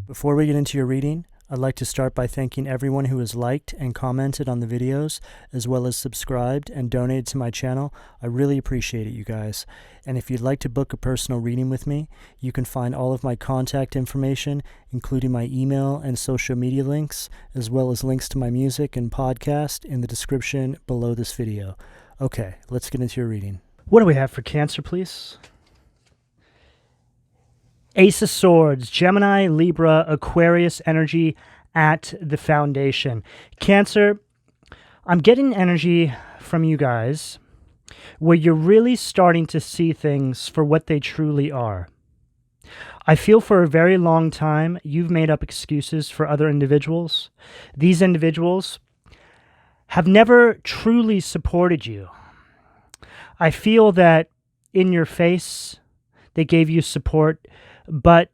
Before we get into your reading, I'd like to start by thanking everyone who has liked and commented on the videos, as well as subscribed and donated to my channel. I really appreciate it, you guys. And if you'd like to book a personal reading with me, you can find all of my contact information, including my email and social media links, as well as links to my music and podcast in the description below this video. Okay, let's get into your reading. What do we have for Cancer, please? Ace of Swords, Gemini, Libra, Aquarius energy at the foundation. Cancer, I'm getting energy from you guys where you're really starting to see things for what they truly are. I feel for a very long time you've made up excuses for other individuals. These individuals have never truly supported you. I feel that in your face they gave you support, but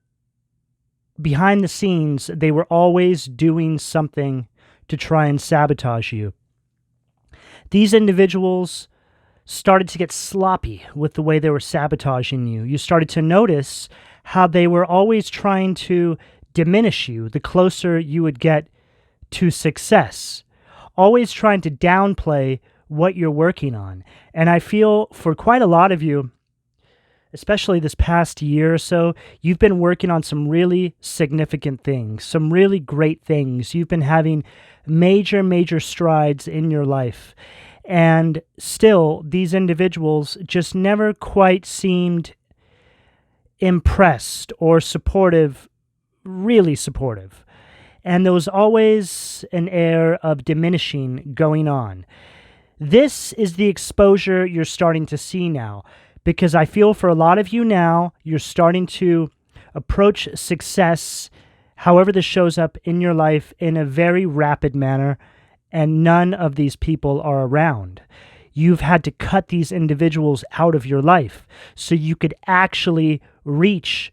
behind the scenes, they were always doing something to try and sabotage you. These individuals started to get sloppy with the way they were sabotaging you. You started to notice how they were always trying to diminish you the closer you would get to success, always trying to downplay what you're working on. And I feel for quite a lot of you, especially this past year or so, you've been working on some really significant things, some really great things. You've been having major strides in your life. And still, these individuals just never quite seemed impressed or supportive, really supportive. And there was always an air of diminishing going on. This is the exposure you're starting to see now. Because I feel for a lot of you now, you're starting to approach success, however this shows up in your life, in a very rapid manner, and none of these people are around. You've had to cut these individuals out of your life so you could actually reach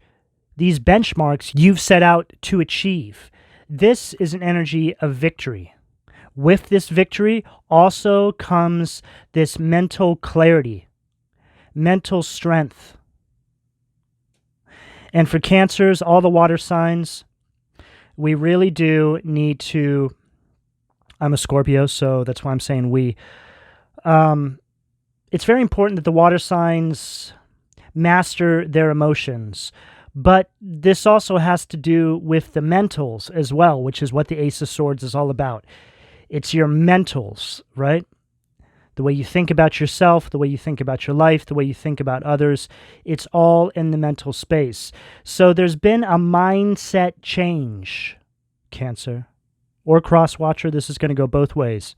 these benchmarks you've set out to achieve. This is an energy of victory. With this victory also comes this mental clarity, mental strength. And for Cancers, all the water signs, we really do need to, I'm a Scorpio, so that's why I'm saying we. It's very important that the water signs master their emotions, but this also has to do with the mentals as well, which is what the Ace of Swords is all about. It's your mentals, right? The way you think about yourself, the way you think about your life, the way you think about others, it's all in the mental space. So there's been a mindset change, Cancer. Or cross-watcher, this is going to go both ways.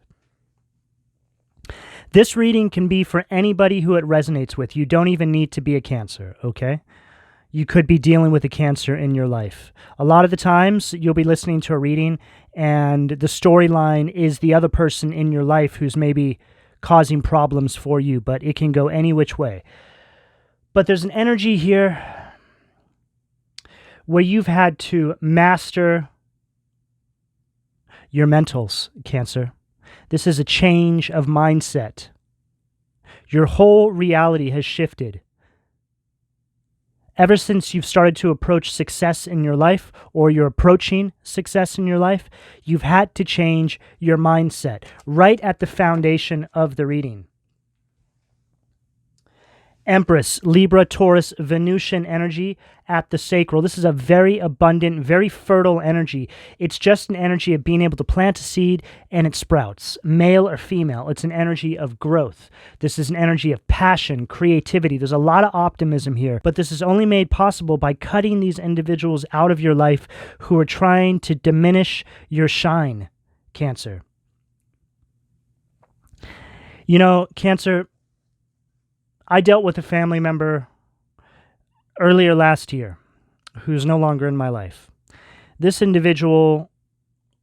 This reading can be for anybody who it resonates with. You don't even need to be a Cancer, okay? You could be dealing with a Cancer in your life. A lot of the times, you'll be listening to a reading, and the storyline is the other person in your life who's maybe causing problems for you, but it can go any which way. But there's an energy here where you've had to master your mentals, Cancer. This is a change of mindset. Your whole reality has shifted. Ever since you've started to approach success in your life, or you're approaching success in your life, you've had to change your mindset right at the foundation of the reading. Empress, Libra, Taurus, Venusian energy at the sacral. This is a very abundant, very fertile energy. It's just an energy of being able to plant a seed and it sprouts, male or female. It's an energy of growth. This is an energy of passion, creativity. There's a lot of optimism here, but this is only made possible by cutting these individuals out of your life who are trying to diminish your shine, Cancer. You know, Cancer, I dealt with a family member earlier last year who's no longer in my life. This individual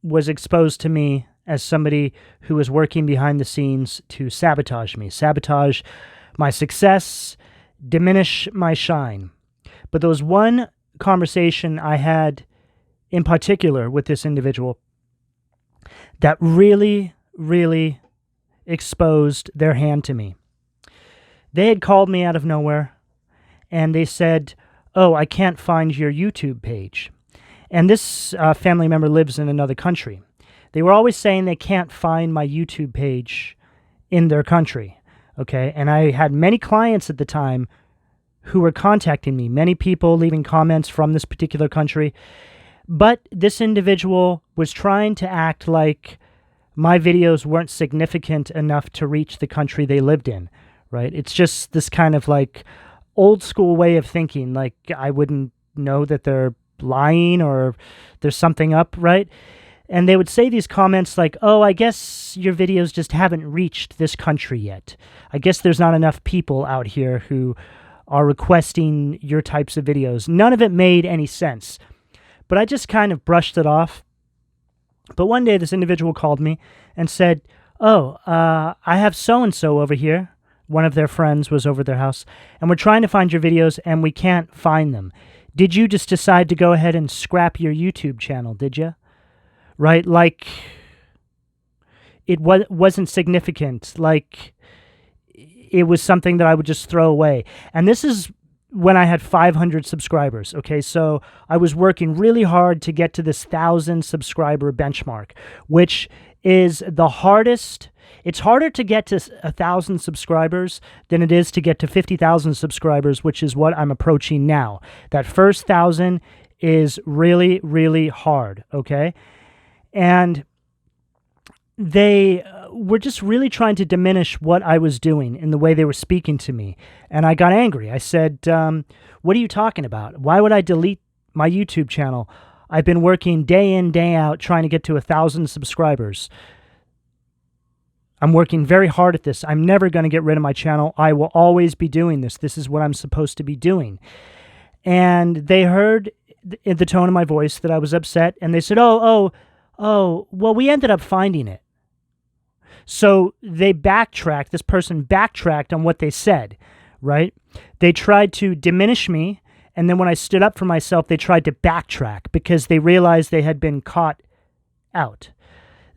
was exposed to me as somebody who was working behind the scenes to sabotage me, sabotage my success, diminish my shine. But there was one conversation I had in particular with this individual that really exposed their hand to me. They had called me out of nowhere, and they said, "Oh, I can't find your YouTube page." And this family member lives in another country. They were always saying they can't find my YouTube page in their country, okay? And I had many clients at the time who were contacting me, many people leaving comments from this particular country. But this individual was trying to act like my videos weren't significant enough to reach the country they lived in, right? It's just this kind of like old school way of thinking, like I wouldn't know that they're lying or there's something up, right? And they would say these comments like, oh, I guess your videos just haven't reached this country yet. I guess there's not enough people out here who are requesting your types of videos. None of it made any sense. But I just kind of brushed it off. But one day this individual called me and said, oh, I have so-and-so over here. One of their friends was over their house. And we're trying to find your videos and we can't find them. Did you just decide to go ahead and scrap your YouTube channel, did you? Right? Like, it wasn't significant. Like, it was something that I would just throw away. And this is when I had 500 subscribers, okay? So I was working really hard to get to this 1,000 subscriber benchmark, which is the hardest. It's harder to get to 1,000 subscribers than it is to get to 50,000 subscribers, which is what I'm approaching now. That first 1,000 is really, really hard, okay? And they were just really trying to diminish what I was doing in the way they were speaking to me. And I got angry. I said, what are you talking about? Why would I delete my YouTube channel? I've been working day in, day out, trying to get to 1,000 subscribers. I'm working very hard at this. I'm never going to get rid of my channel. I will always be doing this. This is what I'm supposed to be doing. And they heard in the tone of my voice that I was upset. And they said, oh, well, we ended up finding it. So they backtracked, this person backtracked on what they said, right? They tried to diminish me, and then when I stood up for myself, they tried to backtrack because they realized they had been caught out.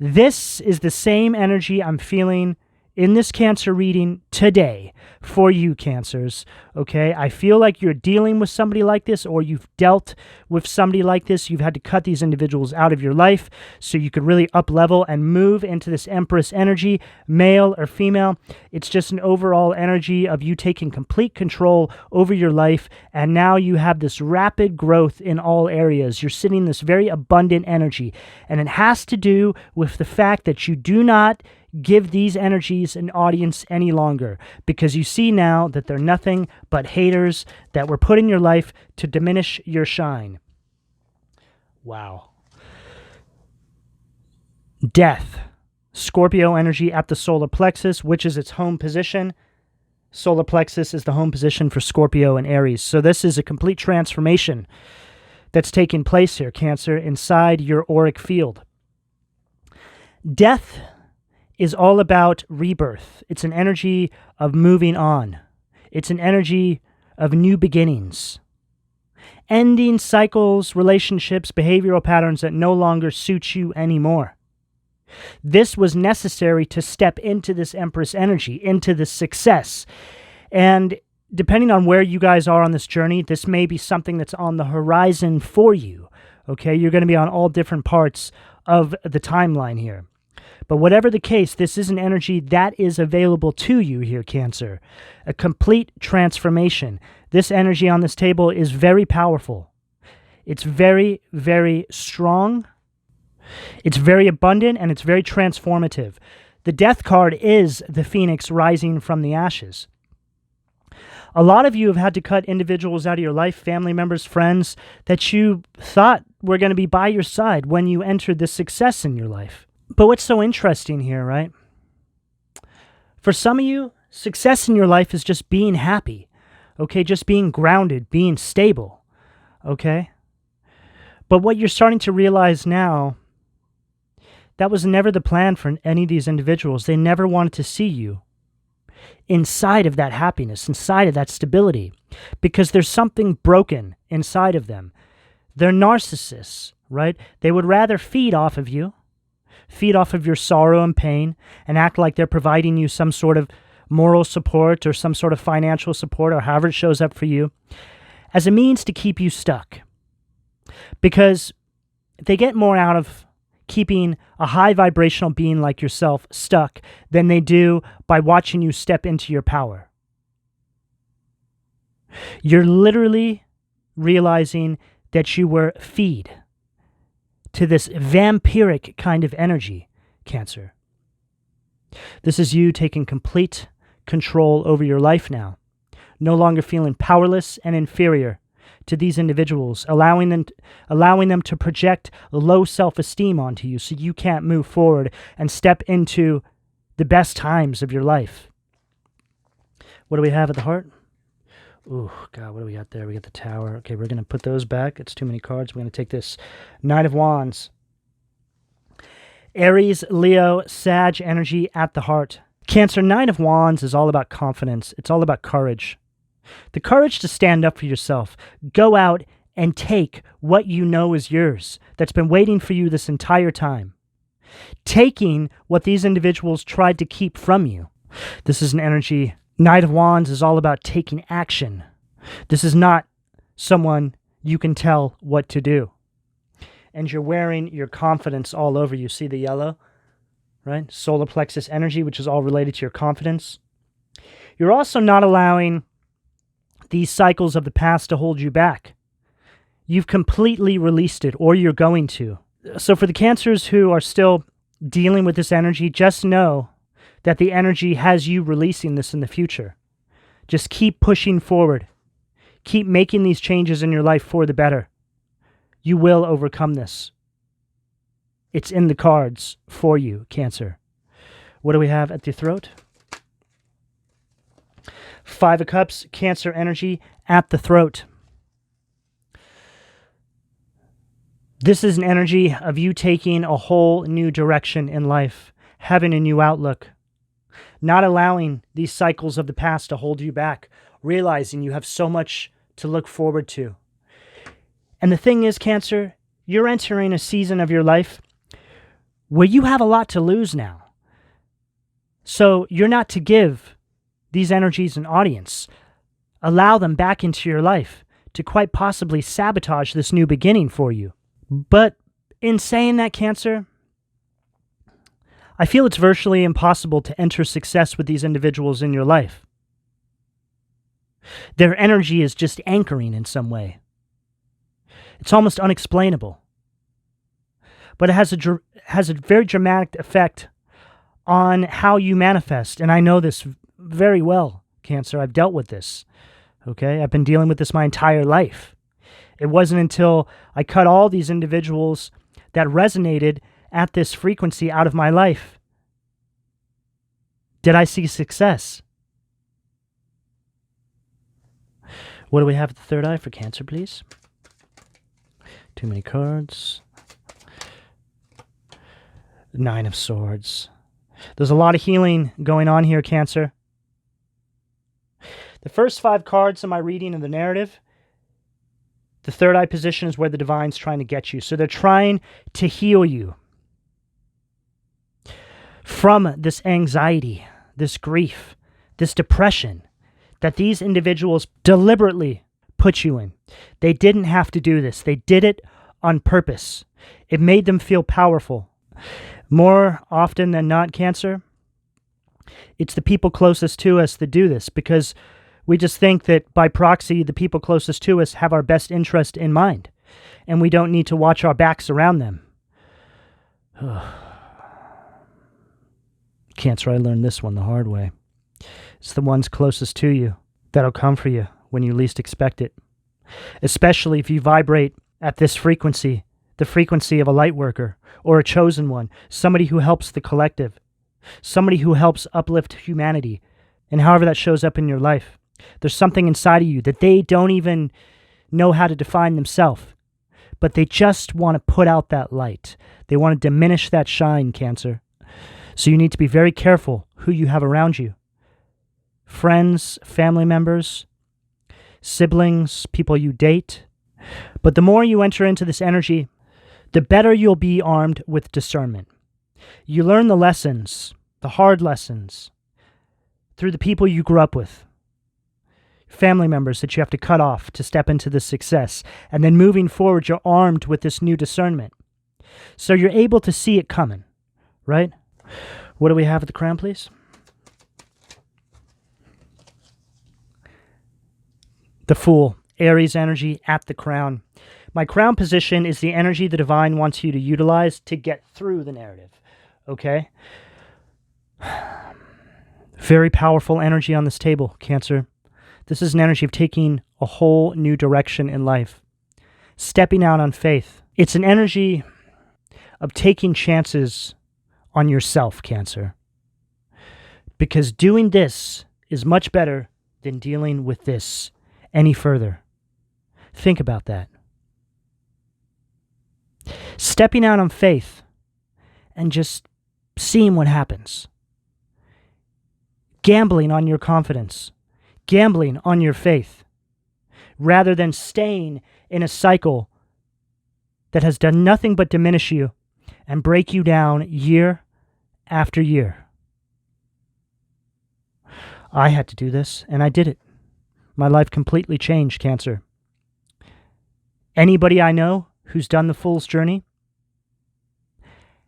This is the same energy I'm feeling in this Cancer reading today for you, Cancers, okay? I feel like you're dealing with somebody like this, or you've dealt with somebody like this. You've had to cut these individuals out of your life so you could really up-level and move into this Empress energy, male or female. It's just an overall energy of you taking complete control over your life, and now you have this rapid growth in all areas. You're sitting in this very abundant energy, and it has to do with the fact that you do not give these energies an audience any longer, because you see now that they're nothing but haters that were put in your life to diminish your shine. Wow. Death. Scorpio energy at the solar plexus, which is its home position. Solar plexus is the home position for Scorpio and Aries. So this is a complete transformation that's taking place here, Cancer, inside your auric field. Death is all about rebirth. It's an energy of moving on. It's an energy of new beginnings. Ending cycles, relationships, behavioral patterns that no longer suit you anymore. This was necessary to step into this Empress energy, into this success. And depending on where you guys are on this journey, this may be something that's on the horizon for you. Okay, you're going to be on all different parts of the timeline here. But whatever the case, this is an energy that is available to you here, Cancer. A complete transformation. This energy on this table is very powerful. It's very, very strong. It's very abundant, and it's very transformative. The Death card is the phoenix rising from the ashes. A lot of you have had to cut individuals out of your life, family members, friends, that you thought were going to be by your side when you entered this success in your life. But what's so interesting here, right? For some of you, success in your life is just being happy, okay? Just being grounded, being stable, okay? But what you're starting to realize now, that was never the plan for any of these individuals. They never wanted to see you inside of that happiness, inside of that stability, because there's something broken inside of them. They're narcissists, right? They would rather feed off of you, feed off of your sorrow and pain, and act like they're providing you some sort of moral support or some sort of financial support, or however it shows up for you, as a means to keep you stuck. Because they get more out of keeping a high vibrational being like yourself stuck than they do by watching you step into your power. You're literally realizing that you were feed to this vampiric kind of energy, Cancer. This is you taking complete control over your life now, no longer feeling powerless and inferior to these individuals, allowing them to project low self-esteem onto you so you can't move forward and step into the best times of your life. What do we have at the heart? Ooh, God, what do we got there? We got the Tower. Okay, we're going to put those back. It's too many cards. We're going to take this Knight of Wands. Aries, Leo, Sag energy at the heart. Cancer, Knight of Wands is all about confidence. It's all about courage. The courage to stand up for yourself. Go out and take what you know is yours, that's been waiting for you this entire time. Taking what these individuals tried to keep from you. This is an energy. Knight of Wands is all about taking action. This is not someone you can tell what to do. And you're wearing your confidence all over you. See the yellow, right? Solar plexus energy, which is all related to your confidence. You're also not allowing these cycles of the past to hold you back. You've completely released it, or you're going to. So for the Cancers who are still dealing with this energy, just know that the energy has you releasing this in the future. Just keep pushing forward. Keep making these changes in your life for the better. You will overcome this. It's in the cards for you, Cancer. What do we have at the throat? Five of Cups, Cancer energy at the throat. This is an energy of you taking a whole new direction in life, having a new outlook, not allowing these cycles of the past to hold you back, realizing you have so much to look forward to. And the thing is, Cancer, you're entering a season of your life where you have a lot to lose now. So you're not to give these energies an audience. Allow them back into your life to quite possibly sabotage this new beginning for you. But in saying that, Cancer, I feel it's virtually impossible to enter success with these individuals in your life. Their energy is just anchoring in some way. It's almost unexplainable. But it has a very dramatic effect on how you manifest. And I know this very well, Cancer. I've dealt with this. Okay? I've been dealing with this my entire life. It wasn't until I cut all these individuals that resonated at this frequency out of my life did I see success. What do we have at the third eye for Cancer, please? Too many cards. Nine of Swords. There's a lot of healing going on here, Cancer. The first 5 cards in my reading of the narrative, the third eye position is where the divine's trying to get you. So they're trying to heal you from this anxiety, this grief, this depression that these individuals deliberately put you in. They didn't have to do this. They did it on purpose. It made them feel powerful. More often than not, Cancer, it's the people closest to us that do this because we just think that by proxy, the people closest to us have our best interest in mind, and we don't need to watch our backs around them. Cancer, I learned this one the hard way. It's the ones closest to you that'll come for you when you least expect it, especially if you vibrate at this frequency, the frequency of a light worker or a chosen one, somebody who helps the collective, somebody who helps uplift humanity, and however that shows up in your life. There's something inside of you that they don't even know how to define themselves, but they just want to put out that light. They want to diminish that shine, Cancer. So you need to be very careful who you have around you. Friends, family members, siblings, people you date. But the more you enter into this energy, the better you'll be armed with discernment. You learn the lessons, the hard lessons, through the people you grew up with. Family members that you have to cut off to step into this success. And then moving forward, you're armed with this new discernment. So you're able to see it coming, right? What do we have at the crown, please? The Fool, Aries energy at the crown. My crown position is the energy the divine wants you to utilize to get through the narrative, okay? Very powerful energy on this table, Cancer. This is an energy of taking a whole new direction in life. Stepping out on faith. It's an energy of taking chances on yourself, Cancer. Because doing this is much better than dealing with this any further. Think about that. Stepping out on faith and just seeing what happens. Gambling on your confidence. Gambling on your faith. Rather than staying in a cycle that has done nothing but diminish you and break you down year after year. I had to do this, and I did it. My life completely changed, Cancer. Anybody I know who's done the Fool's journey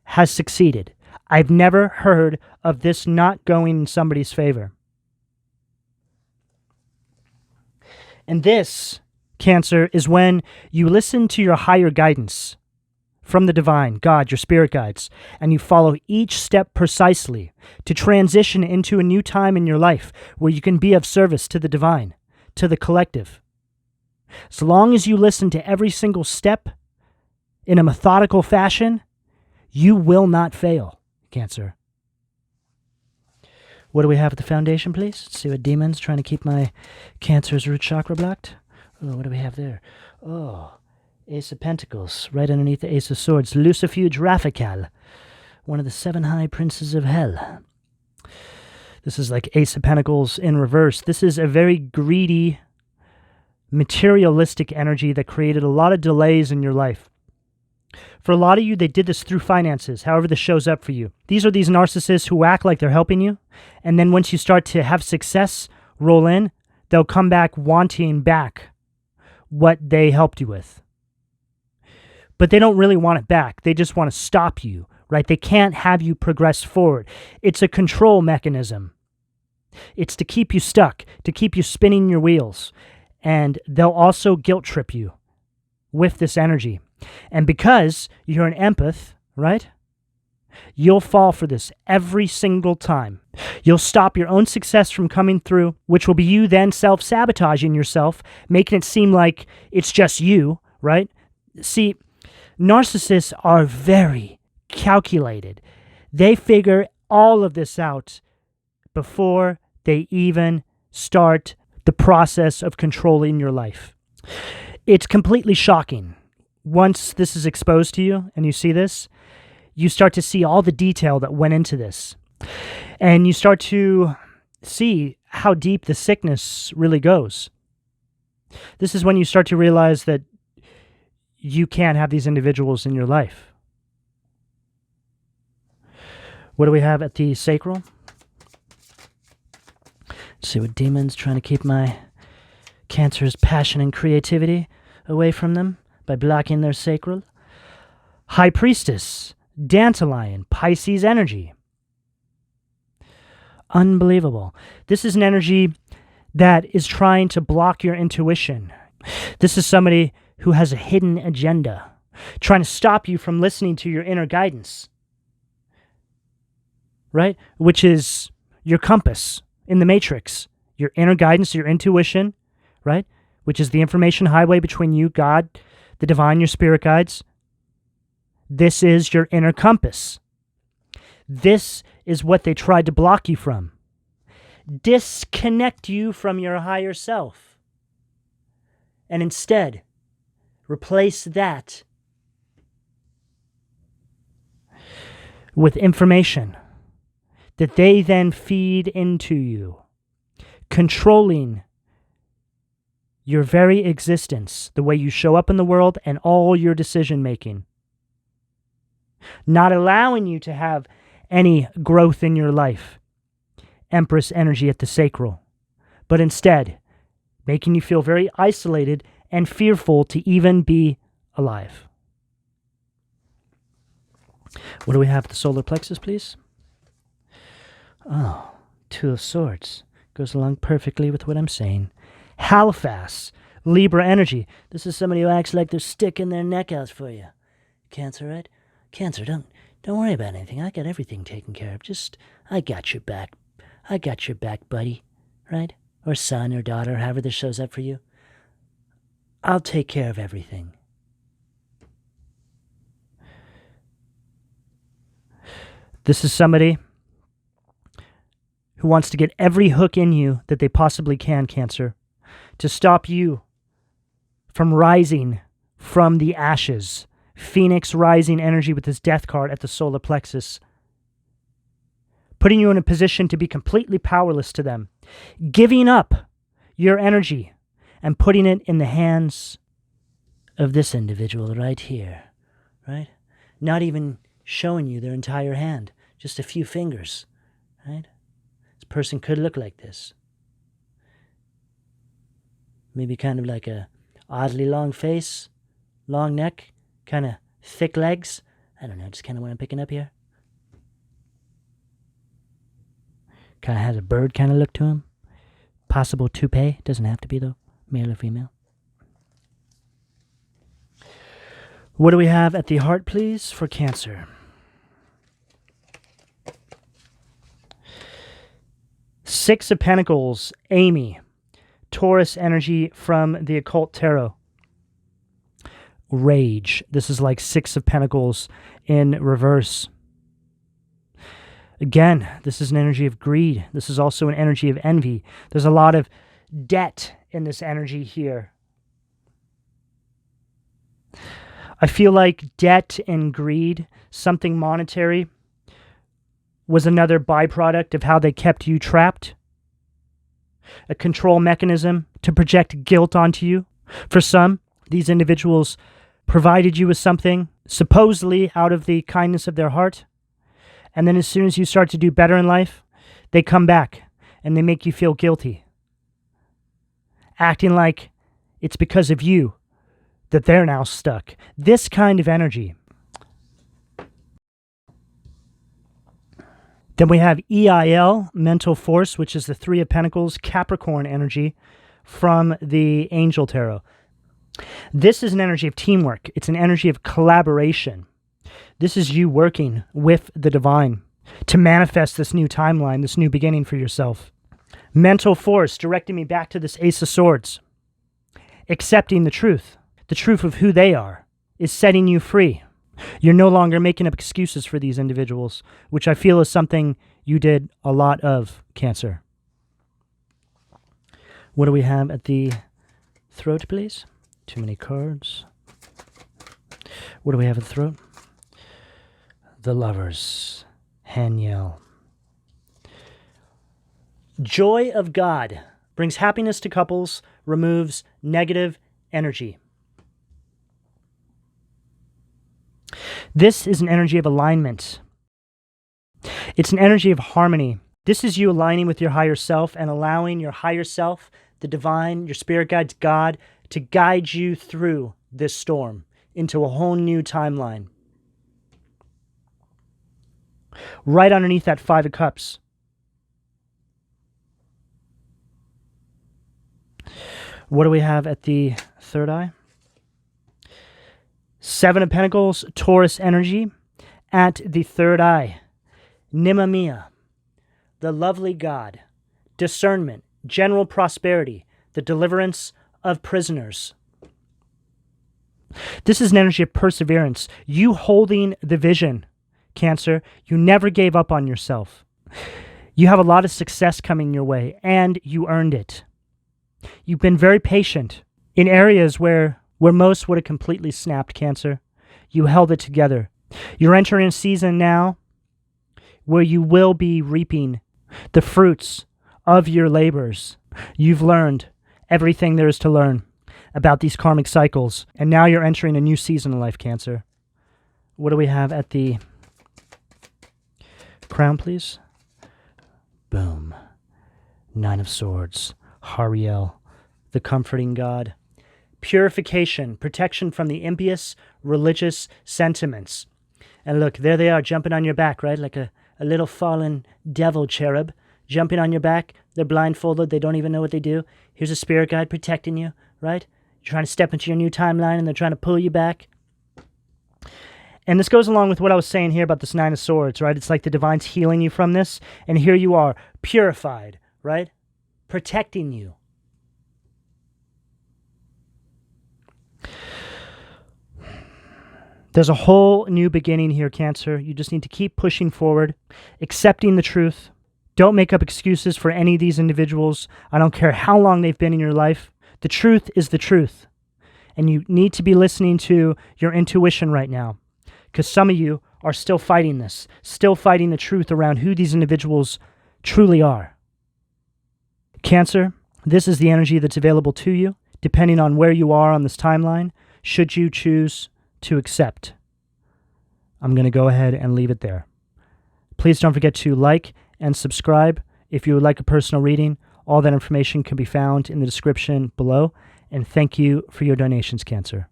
has succeeded. I've never heard of this not going in somebody's favor. And this, Cancer, is when you listen to your higher guidance from the divine, God, your spirit guides, and you follow each step precisely to transition into a new time in your life where you can be of service to the divine, to the collective. As long as you listen to every single step in a methodical fashion, you will not fail, Cancer. What do we have at the foundation, please? Let's see what demon's trying to keep my Cancer's root chakra blocked. Oh, what do we have there? Oh, Ace of Pentacles, right underneath the Ace of Swords. Lucifuge Raphael, one of the 7 high princes of hell. This is like Ace of Pentacles in reverse. This is a very greedy, materialistic energy that created a lot of delays in your life. For a lot of you, they did this through finances, however this shows up for you. These are these narcissists who act like they're helping you, and then once you start to have success roll in, they'll come back wanting back what they helped you with. But they don't really want it back. They just want to stop you, right? They can't have you progress forward. It's a control mechanism. It's to keep you stuck, to keep you spinning your wheels. And they'll also guilt trip you with this energy. And because you're an empath, right? You'll fall for this every single time. You'll stop your own success from coming through, which will be you then self-sabotaging yourself, making it seem like it's just you, right? See, narcissists are very calculated. They figure all of this out before they even start the process of controlling your life. It's completely shocking. Once this is exposed to you and you see this, you start to see all the detail that went into this. And you start to see how deep the sickness really goes. This is when you start to realize that you can't have these individuals in your life. What do we have at the sacral? Let's see what demon's trying to keep my Cancer's passion and creativity away from them by blocking their sacral. High Priestess, Dandelion, Pisces energy. Unbelievable. This is an energy that is trying to block your intuition. This is somebody who has a hidden agenda, trying to stop you from listening to your inner guidance, right? Which is your compass in the matrix, your inner guidance, your intuition, right? Which is the information highway between you, God, the divine, your spirit guides. This is your inner compass. This is what they tried to block you from. Disconnect you from your higher self. And instead, replace that with information that they then feed into you, controlling your very existence, the way you show up in the world and all your decision making. Not allowing you to have any growth in your life. Empress energy at the sacral. But instead, making you feel very isolated and fearful to even be alive. What do we have at the solar plexus, please? Oh, Two of Swords. Goes along perfectly with what I'm saying. Halifax, Libra energy. This is somebody who acts like they're sticking their neck out for you. Cancer, right? Cancer, don't worry about anything. I got everything taken care of. I got your back. I got your back, buddy. Right? Or son or daughter, however this shows up for you. I'll take care of everything. This is somebody who wants to get every hook in you that they possibly can, Cancer, to stop you from rising from the ashes. Phoenix rising energy with this death card at the solar plexus, putting you in a position to be completely powerless to them, giving up your energy and putting it in the hands of this individual right here, right? Not even showing you their entire hand, just a few fingers, right? This person could look like this. Maybe kind of like a oddly long face, long neck, kind of thick legs. I don't know, just kind of what I'm picking up here. Kind of has a bird kind of look to him. Possible toupee, doesn't have to be though, male or female. What do we have at the heart, please, for Cancer? Six of Pentacles, Amy. Taurus energy from the Occult Tarot. Rage. This is like Six of Pentacles in reverse. Again, this is an energy of greed. This is also an energy of envy. There's a lot of debt in this energy here. I feel like debt and greed, something monetary, was another byproduct of how they kept you trapped. A control mechanism to project guilt onto you. For some, these individuals provided you with something, supposedly out of the kindness of their heart, and then as soon as you start to do better in life, they come back and they make you feel guilty, acting like it's because of you that they're now stuck. This kind of energy. Then we have EIL, Mental Force, which is the Three of Pentacles, Capricorn energy from the Angel Tarot. This is an energy of teamwork. It's an energy of collaboration. This is you working with the divine to manifest this new timeline, this new beginning for yourself. Mental Force, directing me back to this Ace of Swords. Accepting the truth of who they are, is setting you free. You're no longer making up excuses for these individuals, which I feel is something you did a lot of, Cancer. What do we have at the throat, please? Too many cards. What do we have at the throat? The Lovers. Haniel. Joy of God brings happiness to couples, removes negative energy. This is an energy of alignment. It's an energy of harmony. This is you aligning with your higher self and allowing your higher self, the divine, your spirit guides, God, to guide you through this storm into a whole new timeline. Right underneath that Five of Cups. What do we have at the third eye? Seven of Pentacles, Taurus energy at the third eye. Nimamia, the lovely God, discernment, general prosperity, the deliverance of prisoners. This is an energy of perseverance. You holding the vision, Cancer. You never gave up on yourself. You have a lot of success coming your way, and you earned it. You've been very patient in areas where most would have completely snapped, Cancer. You held it together. You're entering a season now where you will be reaping the fruits of your labors. You've learned everything there is to learn about these karmic cycles, and now you're entering a new season of life, Cancer. What do we have at the crown, please? Boom. Nine of Swords. Hariel, the comforting God. Purification, protection from the impious religious sentiments. And look, there they are jumping on your back, right? Like a little fallen devil cherub jumping on your back. They're blindfolded. They don't even know what they do. Here's a spirit guide protecting you, right? You're trying to step into your new timeline and they're trying to pull you back. And this goes along with what I was saying here about this Nine of Swords, right? It's like the divine's healing you from this. And here you are, purified, right? Protecting you. There's a whole new beginning here, Cancer. You just need to keep pushing forward, accepting the truth. Don't make up excuses for any of these individuals. I don't care how long they've been in your life. The truth is the truth. And you need to be listening to your intuition right now, because some of you are still fighting this, still fighting the truth around who these individuals truly are. Cancer, this is the energy that's available to you, depending on where you are on this timeline, should you choose to accept. I'm going to go ahead and leave it there. Please don't forget to like and subscribe. If you would like a personal reading, all that information can be found in the description below. And thank you for your donations, Cancer.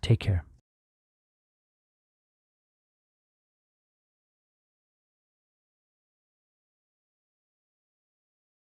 Take care.